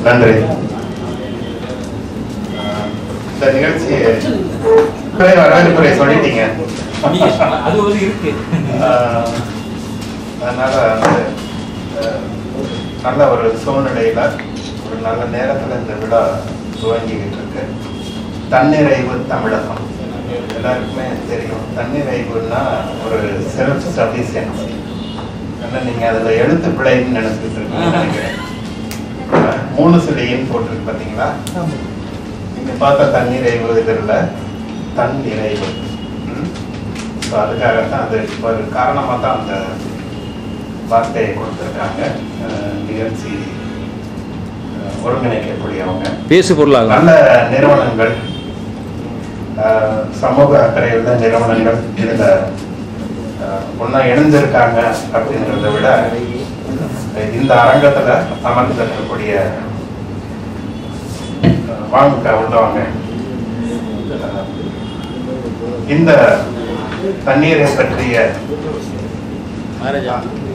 நன்றி. இந்த நிகழ்ச்சி வரவேற்புரை சொல்லிட்டீங்க. அதனால நல்ல ஒரு சூழ்நிலையில ஒரு நல்ல நேரத்துல இந்த விழா துவங்கிக்கிட்டு இருக்கு. தன்னிறைவு தமிழகம் எல்லாருக்குமே தெரியும். தன்னிறைவுன்னா ஒரு செல்ஃப் சஃபிஷியன்சி. நீங்க அதுல எழுத்து பிழைன்னு நினைச்சிட்டு இருக்கீங்கன்னு நினைக்கிறேன். 3 சொல்லின்னு போட்டிருக்கு பாத்தீங்களா? நீங்க பார்த்த தன்னிறைவு இதில் தன் நிறைவு. அதுக்காகத்தான் அது ஒரு காரணமாக தான் அந்த வார்த்தையை கொடுத்துருக்காங்க. நிகழ்ச்சி ஒருங்கிணைக்கக்கூடியவங்க, பேசு பொருளாக நல்ல நிறுவனங்கள், சமூக அக்கறையுள்ள நிறுவனங்கள் இதில் ஒன்றா இணைஞ்சிருக்காங்க அப்படின்றத விட இந்த அரங்கத்தில் அமர்ந்திருக்கக்கூடிய உள்ளவங்க இந்த தண்ணீரை பற்றிய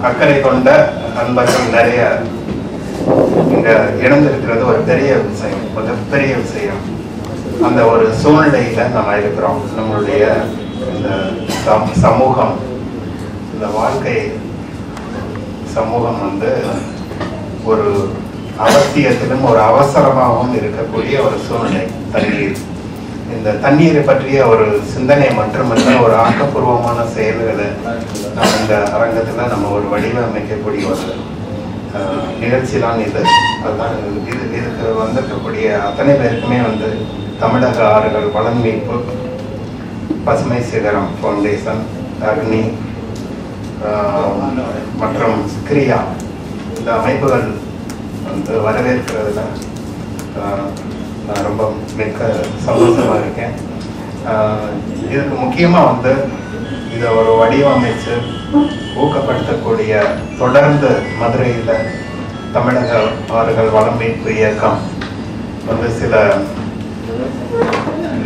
அக்கறை கொண்ட நண்பர்கள் நிறைய இங்க இணைந்திருக்கிறது ஒரு பெரிய விஷயம், மிகப்பெரிய விஷயம். அந்த ஒரு சூழ்நிலையில நம்ம இருக்கிறோம். நம்மளுடைய இந்த சமூகம், இந்த வாழ்க்கை சமூகம் ஒரு அவசியத்திலும் ஒரு அவசரமாகவும் இருக்கக்கூடிய ஒரு சூழ்நிலை தண்ணீர். இந்த தண்ணீரை பற்றிய ஒரு சிந்தனை மட்டுமல்ல, ஒரு ஆக்கப்பூர்வமான செயல்களை நம்ம இந்த அரங்கத்துல நம்ம ஒரு வடிவமைக்கக்கூடிய ஒரு நிகழ்ச்சி தான் இது. அதுதான் இதுக்கு வந்திருக்கக்கூடிய அத்தனை பேருக்குமே தமிழக ஆறுகள் வளம் மீட்பு, பசுமை சிகரம் ஃபவுண்டேஷன், அக்னி மற்றும் கிரியா இந்த அமைப்புகள் வரவேற்கிறதுல நான் ரொம்ப மிக்க சந்தோஷமா இருக்கேன். இதுக்கு முக்கியமா இதை ஒரு வடிவமைச்சு ஊக்கப்படுத்தக்கூடிய, தொடர்ந்து மதுரையில் தமிழக ஆறுகள் வளம் மீட்பு இயக்கம் சில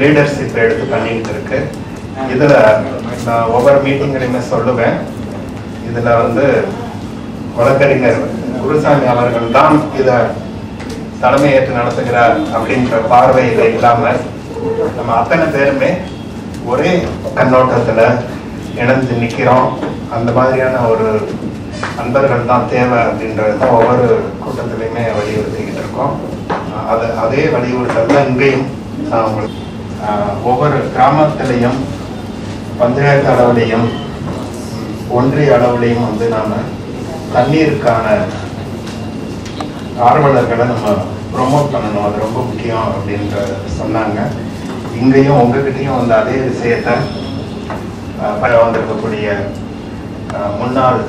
லீடர்ஷிப் எடுத்து பண்ணிட்டு இருக்கு. இதுல நான் ஒவ்வொரு மீட்டிங்லையுமே சொல்லுவேன், இதுல வழக்கறிஞர் குருசாமி அவர்கள் தான் இதை தலைமையேற்று நடத்துகிறார் அப்படின்ற பார்வையில் இல்லாம நம்ம அத்தனை பேருமே ஒரே கண்ணோட்டத்துல இணைந்து நிக்கிறோம். அந்த மாதிரியான ஒரு நண்பர்கள் தான் தேவை அப்படின்றத ஒவ்வொரு கூட்டத்திலையுமே வலியுறுத்திக்கிட்டு இருக்கோம். அதே வலியுறுத்தல் தான் இங்கேயும் ஒவ்வொரு கிராமத்திலையும், பஞ்சாயத்து அளவுலையும், ஒன்றிய அளவுலையும் நாம தண்ணீருக்கான ஆர்வலர்களை நம்ம ப்ரொமோட் பண்ணணும். அது ரொம்ப முக்கியம் அப்படின்ற சொன்னாங்க. இங்கேயும் உங்ககிட்டையும் அதே விஷயத்தை வந்திருக்கக்கூடிய முன்னாள்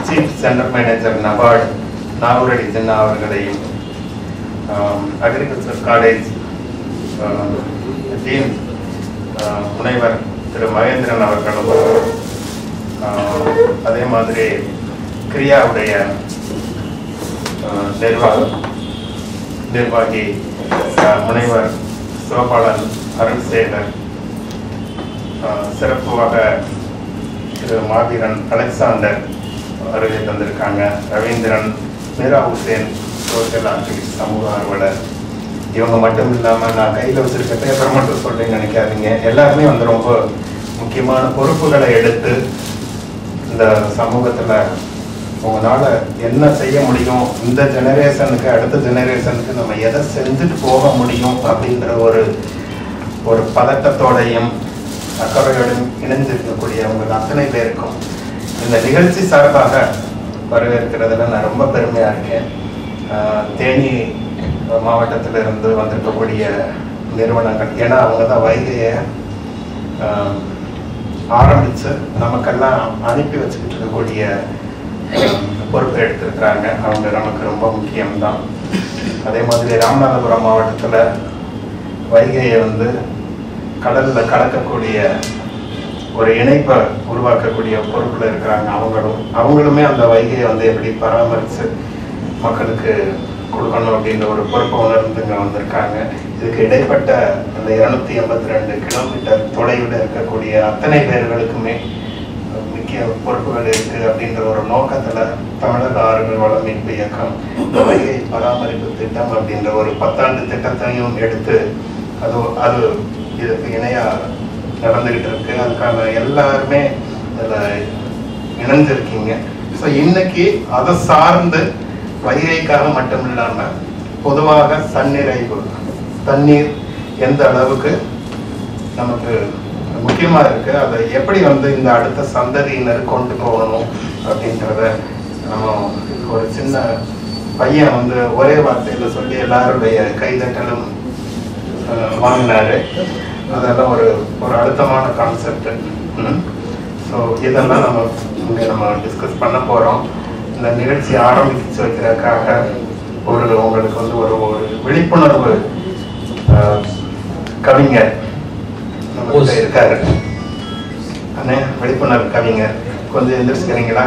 சீஃப் சென்டர் மேனேஜர் நபார்டு நாகூரடி ஜின்னா அவர்களையும், அக்ரிகல்ச்சர் காலேஜ் டீன் முனைவர் திரு மகேந்திரன் அவர்களும், அதே மாதிரி கிரியாவுடைய நிர்வாகி முனைவர் சிவபாலன் அருள்சேகர், சிறப்புவாக திரு மாவீரன் அலெக்சாண்டர் வருகை தந்திருக்காங்க, ரவீந்திரன், மீரா ஹுசேன் சோசியல் ஆக்டிவிஸ்ட், சமூக ஆர்வலர். இவங்க மட்டும் இல்லாமல் நான் கையில் வச்சிருக்க பேப்பர் மட்டும் சொல்றேன்னு நினைக்காதீங்க. எல்லாருமே ரொம்ப முக்கியமான பொறுப்புகளை எடுத்து இந்த சமூகத்துல உங்களால என்ன செய்ய முடியும், இந்த ஜெனரேஷனுக்கு அடுத்த ஜெனரேஷனுக்கு நம்ம எதை செஞ்சுட்டு போக முடியும் அப்படின்ற ஒரு பதட்டத்தோடையும் அக்கறையோடையும் இணைஞ்சிருக்கக்கூடியவங்க அத்தனை பேருக்கும் இந்த நிகழ்ச்சி சார்பாக வரவேற்கிறதுல நான் ரொம்ப பெருமையா இருக்கேன். தேனி மாவட்டத்திலிருந்து வந்திருக்கக்கூடிய நிறுவனங்கள், ஏன்னா அவங்க தான் வைகையை ஆரம்பிச்சு நமக்கெல்லாம் அனுப்பி வச்சுக்கிட்டு இருக்கக்கூடிய பொறுப்பை எடுத்திருக்கிறாங்க. அவங்க நமக்கு ரொம்ப முக்கியம்தான். அதே மாதிரி ராமநாதபுரம் மாவட்டத்தில் வைகையை கடலில் கலக்கக்கூடிய ஒரு இணைப்பை உருவாக்கக்கூடிய பொறுப்பில் இருக்கிறாங்க. அவங்களுமே அந்த வைகையை எப்படி பராமரித்து மக்களுக்கு கொடுக்கணும் அப்படின்ற ஒரு பொறுப்பை உணர்ந்துங்க வந்திருக்காங்க. இதுக்கு இடைப்பட்ட அந்த 282 கிலோமீட்டர் தொலைவில் இருக்கக்கூடிய அத்தனை பேர்களுக்குமே முக்கிய பொறுப்புகள் இருக்கு அப்படின்ற ஒரு நோக்கத்துல தமிழக ஆறுகள் வள மீட்பு இயக்கம் இந்த வைகை பராமரிப்பு திட்டம் அப்படின்ற ஒரு 10 ஆண்டு திட்டத்தையும் எடுத்து அது இதுக்கு இணையா நடந்துகிட்டு இருக்கு. அதுக்கான எல்லாருமே இதுல இணைஞ்சிருக்கீங்க. ஸோ இன்னைக்கு அதை சார்ந்து வைகைக்காக மட்டும் இல்லாம பொதுவாக தன்னிறைவு தண்ணீர் எந்த அளவுக்கு நமக்கு முக்கியமா இருக்கு, அதை எப்படி இந்த அடுத்த சந்ததியினர் கொண்டு போகணும் அப்படின்றத நம்ம ஒரு சின்ன பையன் ஒரே வார்த்தையில சொல்லி எல்லாருடைய கைதட்டலும் வாங்கினாரு. அதெல்லாம் ஒரு அழுத்தமான கான்செப்ட். ஸோ இதெல்லாம் நம்ம டிஸ்கஸ் பண்ண போறோம். இந்த நிகழ்ச்சி ஆரம்பிச்சு வைக்கிறதுக்காக உங்களுக்கு ஒரு விழிப்புணர்வு கவிஞர் இருக்காரு. விழிப்புணர்வு கவிஞர் கொஞ்சம் எந்திரிச்சுக்கிறீங்களா?